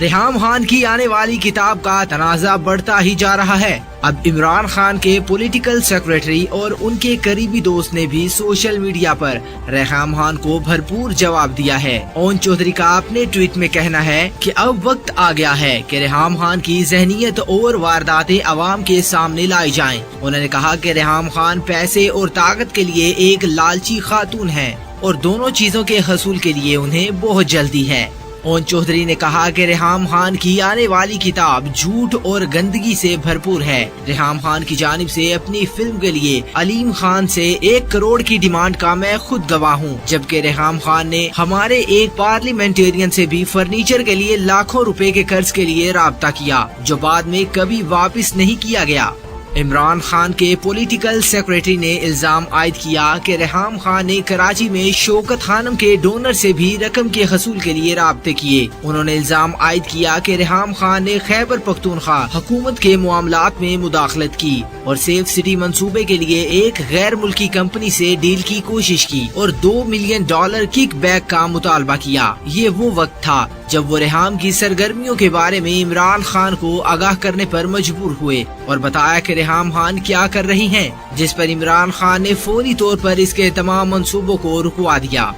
ریحام خان کی آنے والی کتاب کا تنازع بڑھتا ہی جا رہا ہے۔ اب عمران خان کے پولیٹیکل سیکریٹری اور ان کے قریبی دوست نے بھی سوشل میڈیا پر ریحام خان کو بھرپور جواب دیا ہے۔ اون چودھری کا اپنے ٹویٹ میں کہنا ہے کہ اب وقت آ گیا ہے کہ ریحام خان کی ذہنیت اور وارداتیں عوام کے سامنے لائی جائیں۔ انہوں نے کہا کہ ریحام خان پیسے اور طاقت کے لیے ایک لالچی خاتون ہے اور دونوں چیزوں کے حصول کے لیے انہیں بہت جلدی ہے۔ اون چودھری نے کہا کہ ریحام خان کی آنے والی کتاب جھوٹ اور گندگی سے بھرپور ہے۔ ریحام خان کی جانب سے اپنی فلم کے لیے علیم خان سے 1 کروڑ کی ڈیمانڈ کا میں خود گواہ ہوں، جبکہ ریحام خان نے ہمارے ایک پارلیمنٹرین سے بھی فرنیچر کے لیے لاکھوں روپے کے قرض کے لیے رابطہ کیا، جو بعد میں کبھی واپس نہیں کیا گیا۔ عمران خان کے پولیٹیکل سیکریٹری نے الزام عائد کیا کہ ریحام خان نے کراچی میں شوکت خانم کے ڈونر سے بھی رقم کے حصول کے لیے رابطے کیے۔ انہوں نے الزام عائد کیا کہ ریحام خان نے خیبر پختونخوا حکومت کے معاملات میں مداخلت کی اور سیف سٹی منصوبے کے لیے ایک غیر ملکی کمپنی سے ڈیل کی کوشش کی اور $2 ملین کک بیک کا مطالبہ کیا۔ یہ وہ وقت تھا جب وہ ریحام کی سرگرمیوں کے بارے میں عمران خان کو آگاہ کرنے پر مجبور ہوئے اور بتایا کہ ریحام خان کیا کر رہی ہیں، جس پر عمران خان نے فوری طور پر اس کے تمام منصوبوں کو رکوا دیا۔